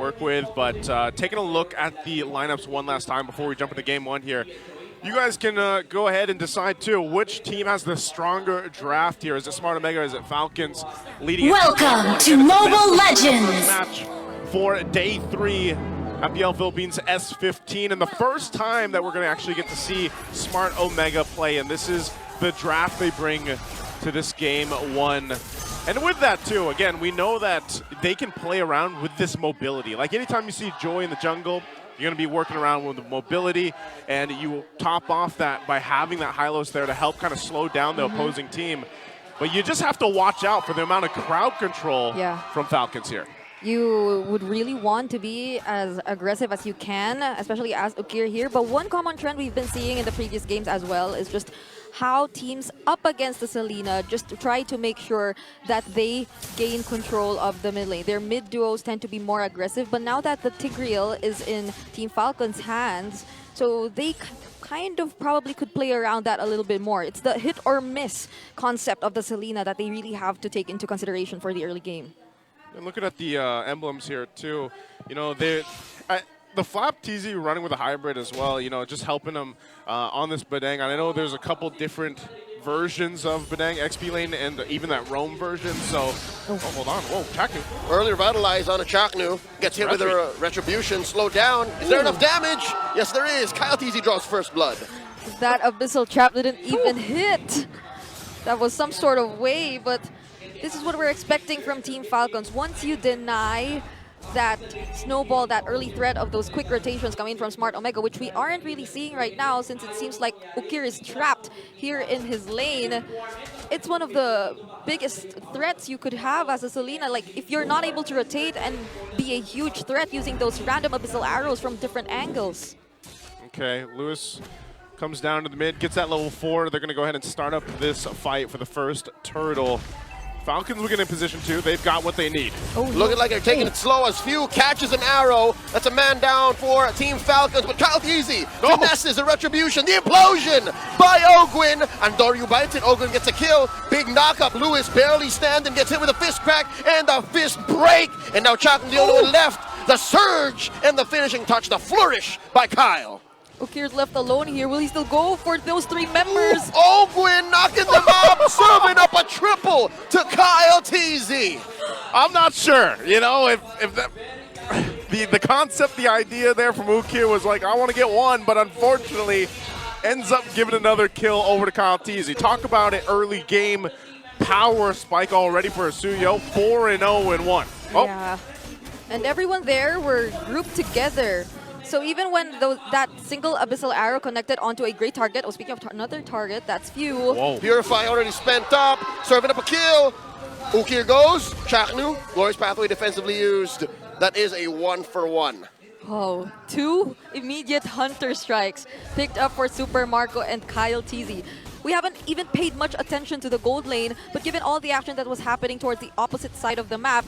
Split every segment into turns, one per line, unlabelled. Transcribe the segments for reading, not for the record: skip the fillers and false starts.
work with. But taking a look at the lineups one last time before we jump into game one here. You guys can go ahead and decide, too, which team has the stronger draft here. Is it Smart Omega? Is it Falcons leading?
Welcome to Mobile Legends!
Match for day 3, MPL Philippines S15. And the first time that we're going to actually get to see Smart Omega play. And this is the draft they bring to this game 1. And with that, too, again, we know that they can play around with this mobility. Like, anytime you see Joy in the jungle, you're going to be working around with the mobility, and you top off that by having that Hylos there to help kind of slow down the opposing team. But you just have to watch out for the amount of crowd control from Falcons here.
You would really want to be as aggressive as you can, especially as Ukir here. But one common trend we've been seeing in the previous games as well is just how teams up against the Selena just try to make sure that they gain control of the mid lane. Their mid duos tend to be more aggressive, but now that the Tigreal is in Team Falcon's hands, so they kind of probably could play around that a little bit more. It's the hit or miss concept of the Selena that they really have to take into consideration for the early game.
And looking at the emblems here too, you know, the Flap TZ running with a hybrid as well, you know, just helping them on this Badang. And I know there's a couple different versions of Badang, XP lane, and even that Roam version. So, hold on. Whoa, Chaknu.
Early revitalize on a Chaknu. Gets hit with a Retribution. Slow down. Is there enough damage? Yes, there is. Kyle TZ draws first blood.
That Abyssal Trap didn't even hit. That was some sort of way, but this is what we're expecting from Team Falcons. Once you deny that snowball, that early threat of those quick rotations coming from Smart Omega, which we aren't really seeing right now since it seems like Ukir is trapped here in his lane. It's one of the biggest threats you could have as a Selena. Like, if you're not able to rotate and be a huge threat using those random Abyssal arrows from different angles.
Okay, Lewis comes down to the mid, gets that level 4. They're going to go ahead and start up this fight for the first turtle. Falcons will get in position 2. They've got what they need.
Looking like they're taking it slow as Few catches an arrow. That's a man down for Team Falcons, but Kyle TZ finesses a Retribution. The implosion by Ogwin, and Doryu bites it. Ogwin gets a kill. Big knockup. Lewis barely standing, gets hit with a fist crack and a fist break. And now Chaknu the only one left. The surge and the finishing touch, the flourish by Kyle.
Ukir's left alone here. Will he still go for those 3 members?
Ogwin knocking them out, serving up a triple to Kyle TZ.
I'm not sure, you know, if that, the concept, the idea there from Ukir was like, I want to get one, but unfortunately ends up giving another kill over to Kyle TZ. Talk about it early game power spike already for Asuyo, 4-0 in 1.
Yeah, and everyone there were grouped together. So even when that single Abyssal arrow connected onto a great target, speaking of another target, that's Few.
Whoa.
Purify already spent up, serving up a kill. Ukir goes, Chaknu, Glorious Pathway defensively used. That is a 1-for-1.
Oh, 2 immediate Hunter strikes picked up for Super Marco and Kyle TZ. We haven't even paid much attention to the gold lane, but given all the action that was happening towards the opposite side of the map,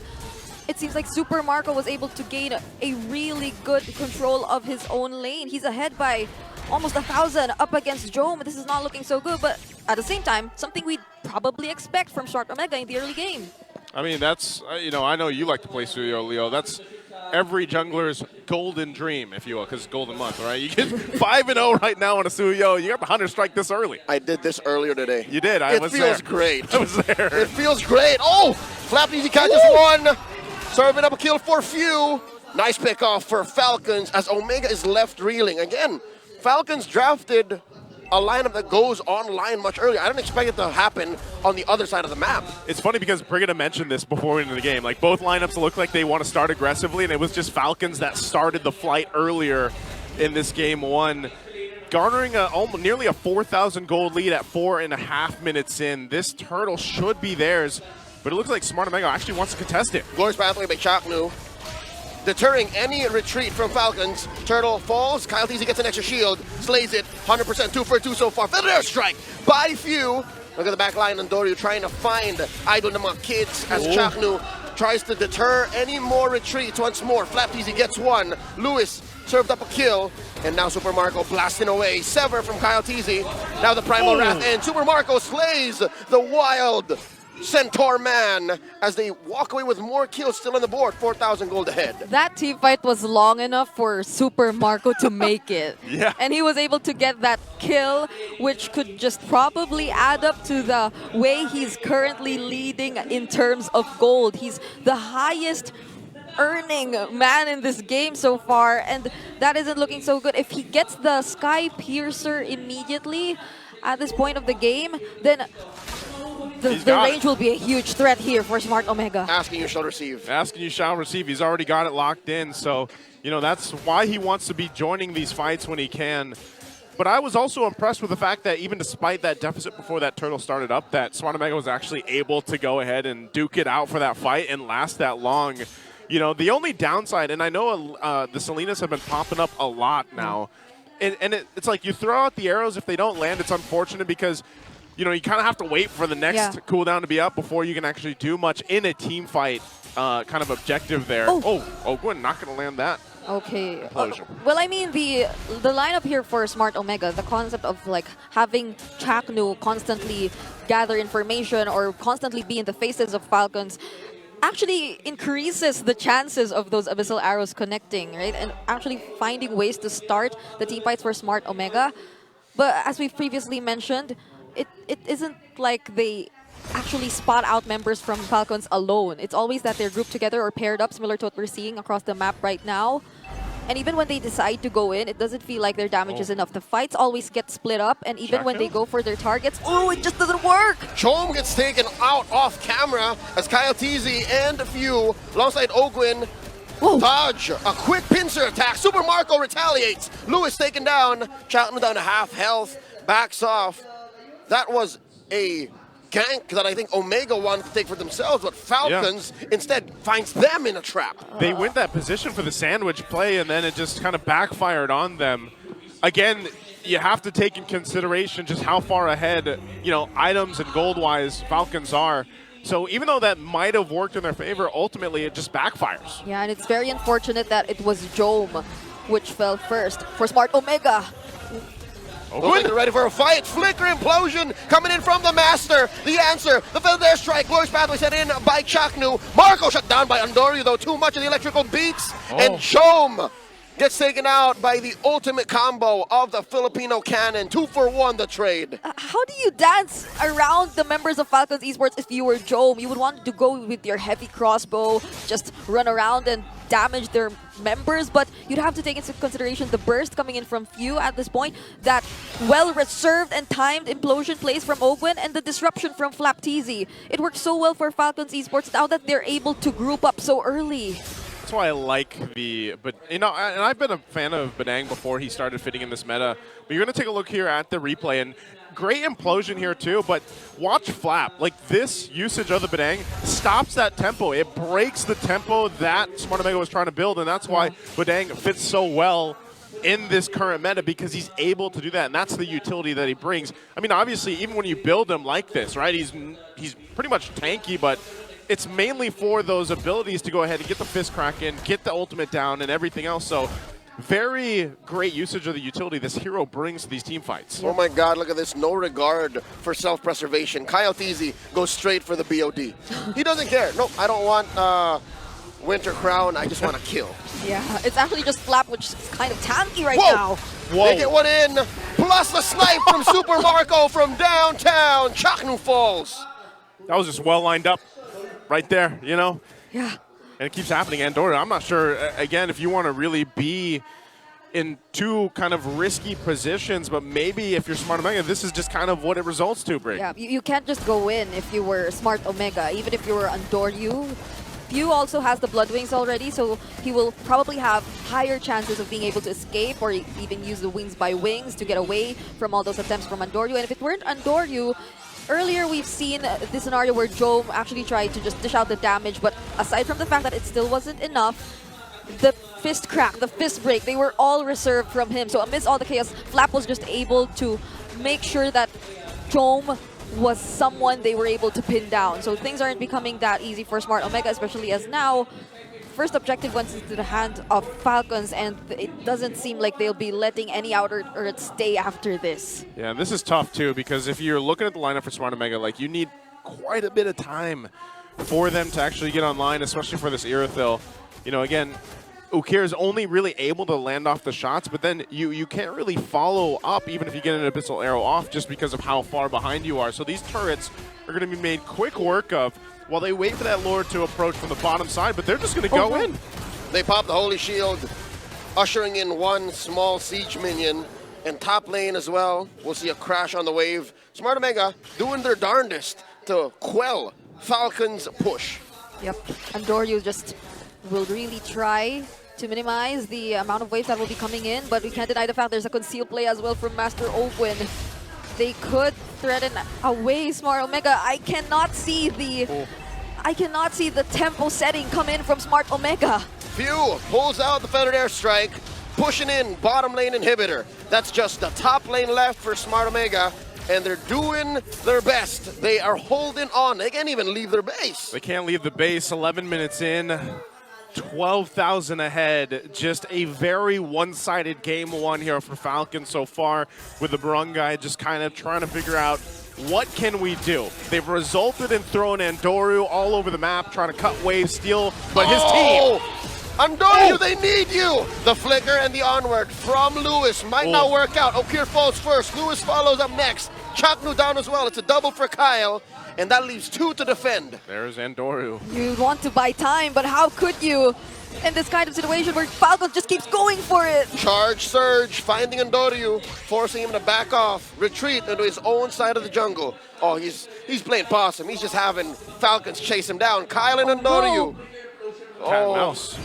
it seems like Super Marco was able to gain a really good control of his own lane. He's ahead by almost 1,000 up against Jome. This is not looking so good, but at the same time, something we'd probably expect from Smart Omega in the early game.
I mean, that's, you know, I know you like to play Suyo, Leo. That's every jungler's golden dream, if you will, because it's golden month, right? You get 5-0 right now on a Suyo. You got the Hunter strike this early.
I did this earlier today.
You did.
It feels great.
I was there.
It feels great. Oh, Flap TZ catches one. Serving up a kill for Few. Nice pick off for Falcons as Omega is left reeling. Again, Falcons drafted a lineup that goes online much earlier. I didn't expect it to happen on the other side of the map.
It's funny because Brigida mentioned this before we went into the game. Like, both lineups look like they want to start aggressively, and it was just Falcons that started the flight earlier in this game 1. Garnering nearly a 4,000 gold lead at 4.5 minutes in. This turtle should be theirs. But it looks like Smart Omega actually wants to contest it.
Glorious Pathway by Chaknu. Deterring any retreat from Falcons. Turtle falls. Kyle TZ gets an extra shield. Slays it. 100% 2 for 2 so far. Feather strike by Few. Look at the back line on Doryu trying to find idle among kids as Chaknu tries to deter any more retreats once more. Flap TZ gets one. Lewis served up a kill. And now Super Marco blasting away. Sever from Kyle TZ. Now the Primal Wrath and Super Marco slays the wild Centaur Man as they walk away with more kills still on the board, 4,000 gold ahead.
That team fight was long enough for Super Marco to make it.
Yeah.
And he was able to get that kill, which could just probably add up to the way he's currently leading in terms of gold. He's the highest earning man in this game so far, and that isn't looking so good. If he gets the Sky Piercer immediately at this point of the game, then the range will be a huge threat here for Smart Omega.
Asking you shall receive.
Asking you shall receive. He's already got it locked in, so you know that's why he wants to be joining these fights when he can. But I was also impressed with the fact that even despite that deficit before that turtle started up, that Smart Omega was actually able to go ahead and duke it out for that fight and last that long. You know, the only downside, and I know the Salinas have been popping up a lot now, and it's like you throw out the arrows, if they don't land, it's unfortunate because, you know, you kind of have to wait for the next cooldown to be up before you can actually do much in a team fight kind of objective there. Oh, Gwen not going to land that.
Okay. Well, I mean, the lineup here for Smart Omega, the concept of like having Chaknu constantly gather information or constantly be in the faces of Falcons actually increases the chances of those abyssal arrows connecting, right? And actually finding ways to start the team fights for Smart Omega. But as we've previously mentioned, it isn't like they actually spot out members from Falcons alone. It's always that they're grouped together or paired up, similar to what we're seeing across the map right now. And even when they decide to go in, it doesn't feel like their damage is enough. The fights always get split up, and even when they go for their targets, it just doesn't work!
Chom gets taken out off camera as Kyle Teasy and Few, alongside Ogwin, dodge a quick pincer attack. Super Marco retaliates. Lewis taken down. Chatton down to half health, backs off. That was a gank that I think Omega wanted to take for themselves, but Falcons instead finds them in a trap.
They went that position for the sandwich play, and then it just kind of backfired on them. Again, you have to take in consideration just how far ahead, you know, items and gold-wise Falcons are. So even though that might have worked in their favor, ultimately it just backfires.
Yeah, and it's very unfortunate that it was Jome which fell first for Smart Omega.
Looks like ready for a fight. Flicker Implosion coming in from the Master. The answer, the Feather Strike. Glorious Pathway set in by Chaknu. Marco shut down by Andoryu, though too much of the electrical beats. And Chom gets taken out by the ultimate combo of the Filipino Cannon. 2-for-1 the trade.
How do you dance around the members of Falcons Esports if you were Jome? You would want to go with your heavy crossbow, just run around and damage their members, but you'd have to take into consideration the burst coming in from Few at this point, that well-reserved and timed implosion plays from Ogwin, and the disruption from Flapteezy. It worked so well for Falcons Esports now that they're able to group up so early.
That's why I like but you know, and I've been a fan of Badang before he started fitting in this meta, but you're going to take a look here at the replay, and great implosion here too, but watch Flap. Like, this usage of the Badang stops that tempo. It breaks the tempo that Smart Omega was trying to build, and that's why Badang fits so well in this current meta, because he's able to do that, and that's the utility that he brings. I mean, obviously, even when you build him like this, right, he's pretty much tanky, but it's mainly for those abilities to go ahead and get the fist crack in, get the ultimate down, and everything else. So very great usage of the utility this hero brings to these team fights.
Oh my god, look at this. No regard for self-preservation. Kyle Teasy goes straight for the BOD. He doesn't care. Nope, I don't want Winter Crown. I just want to kill.
Yeah, it's actually just Flap, which is kind of tanky right
Whoa.
now.
They get one in, plus the snipe from Super Marco from downtown. Chaknu falls.
That was just well lined up right there, you know?
Yeah.
And it keeps happening. Andorra, I'm not sure, again, if you want to really be in two kind of risky positions, but maybe if you're Smart Omega, this is just kind of what it results to, Brig.
Yeah, you can't just go in if you were Smart Omega, even if you were Andoryu. Few also has the Blood Wings already, so he will probably have higher chances of being able to escape or even use the Wings by Wings to get away from all those attempts from Andoryu. And if it weren't Andoryu, earlier we've seen this scenario where Jome actually tried to just dish out the damage, but aside from the fact that it still wasn't enough, the fist crack, the fist break, they were all reserved from him. So amidst all the chaos, Flap was just able to make sure that Jome was someone they were able to pin down. So things aren't becoming that easy for Smart Omega, especially as now first objective went into the hand of Falcons, and it doesn't seem like they'll be letting any outer Earth stay after this.
Yeah, this is tough too, because if you're looking at the lineup for Smart Omega, like, you need quite a bit of time for them to actually get online, especially for this Irithyll. You know, again, Ukir is only really able to land off the shots, but then you can't really follow up even if you get an Abyssal Arrow off just because of how far behind you are. So these turrets are going to be made quick work of while they wait for that Lord to approach from the bottom side, but they're just going to go in.
They pop the Holy Shield, ushering in one small siege minion. And top lane as well, we'll see a crash on the wave. Smart Omega doing their darndest to quell Falcon's push.
Yep, and Doryu just will really try to minimize the amount of waves that will be coming in, but we can't deny the fact there's a concealed play as well from Master Ogwin. They could threaten away Smart Omega. I cannot see the tempo setting come in from Smart Omega.
Few pulls out the Feathered Airstrike, pushing in bottom lane inhibitor. That's just the top lane left for Smart Omega, and they're doing their best. They are holding on. They can't even leave their base.
They can't leave the base. 11 minutes in, 12,000 ahead. Just a very one-sided game one here for Falcons so far, with the Barangay just kind of trying to figure out what can we do. They've resulted in throwing Andoru all over the map, trying to cut wave, steal, but his team.
Andoryu, they need you! The flicker and the onward from Lewis might not work out. Okir falls first. Lewis follows up next. Chaknu down as well. It's a double for Kyle, and that leaves 2 to defend.
There's Andoru.
You want to buy time, but how could you in this kind of situation where Falcons just keeps going for it?
Charge Surge, finding Andoryu, forcing him to back off, retreat into his own side of the jungle. Oh, he's playing possum. He's just having Falcons chase him down. Kyle and Andoryu.
Cat and mouse.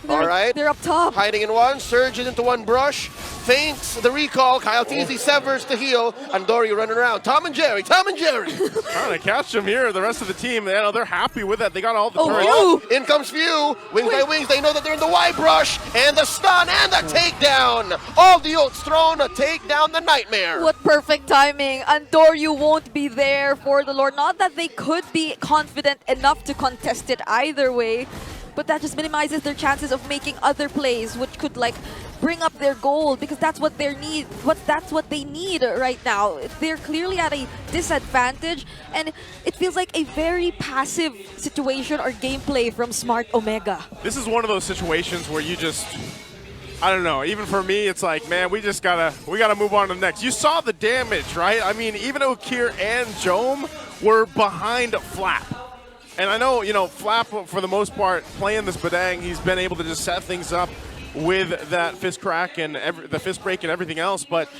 All right.
They're up top.
Hiding in one, surges into one brush, feints the recall. Kyle Teasy severs the heal. Andoryu running around. Tom and Jerry. Trying
to catch him here. The rest of the team, they're happy with that. They got all the
turrets.
In comes Few. Wings by wings. They know that they're in the Y brush. And the stun and the takedown. All the ults thrown to take down the Nightmare.
What perfect timing. Andoryu won't be there for the Lord. Not that they could be confident enough to contest it either way, but that just minimizes their chances of making other plays, which could like bring up their goal, because that's what they need. That's what they need right now. They're clearly at a disadvantage, and it feels like a very passive situation or gameplay from Smart Omega.
This is one of those situations where you just, I don't know, even for me, it's like, man, we gotta move on to the next. You saw the damage, right? I mean, even Okir and Jome were behind Flap. And I know, you know, Flap, for the most part, playing this Badang, he's been able to just set things up with that fist crack and the fist break and everything else, but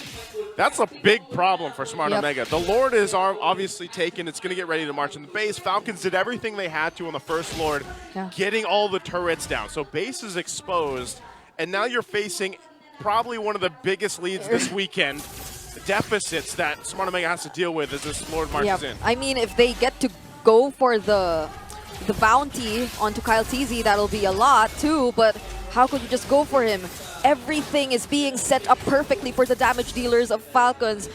that's a big problem for Smart Omega. The Lord is obviously taken. It's going to get ready to march in the base. Falcons did everything they had to on the first Lord, getting all the turrets down. So base is exposed, and now you're facing probably one of the biggest leads this weekend. Deficits that Smart Omega has to deal with as this Lord marches in.
I mean, if they get to go for the bounty onto Kyle TZ, that'll be a lot too, but how could you just go for him? Everything is being set up perfectly for the damage dealers of Falcons,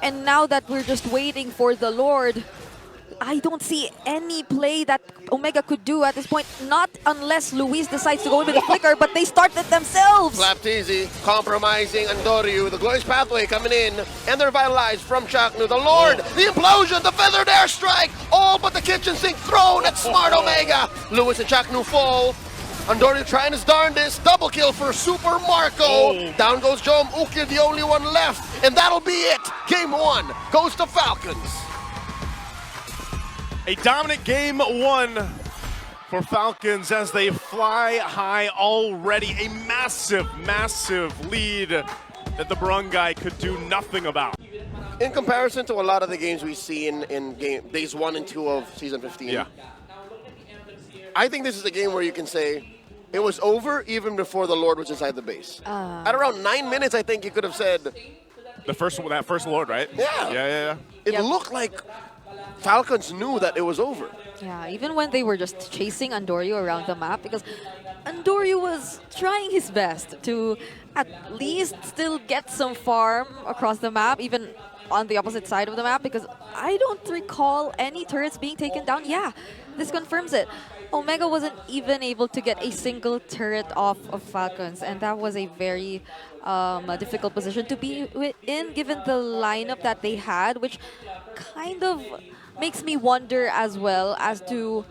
and now that we're just waiting for the Lord, I don't see any play that Omega could do at this point, not unless Luis decides to go in with a flicker, but they started themselves.
Slapped easy, compromising Andoryu. The Glorious Pathway coming in, and they're vitalized from Chaknu. The Lord, the implosion, the Feathered Airstrike, all but the kitchen sink thrown at Smart Omega. Lewis and Chaknu fall. Andoryu trying his darndest. Double kill for Super Marco. Down goes Jome. Ukir, the only one left, and that'll be it. Game 1 goes to Falcons.
A dominant game 1 for Falcons as they fly high already. A massive, massive lead that the Barangay could do nothing about.
In comparison to a lot of the games we've seen in days 1 and 2 of Season 15, I think this is a game where you can say it was over even before the Lord was inside the base. At around 9 minutes, I think you could have said...
that first Lord, right?
Yeah. It looked like Falcons knew that it was over.
Yeah, even when they were just chasing Andoryu around the map, because Andoryu was trying his best to at least still get some farm across the map, even on the opposite side of the map, because I don't recall any turrets being taken down. Yeah, this confirms it. Omega wasn't even able to get a single turret off of Falcons, and that was a very difficult position to be in, given the lineup that they had, which kind of makes me wonder as well as to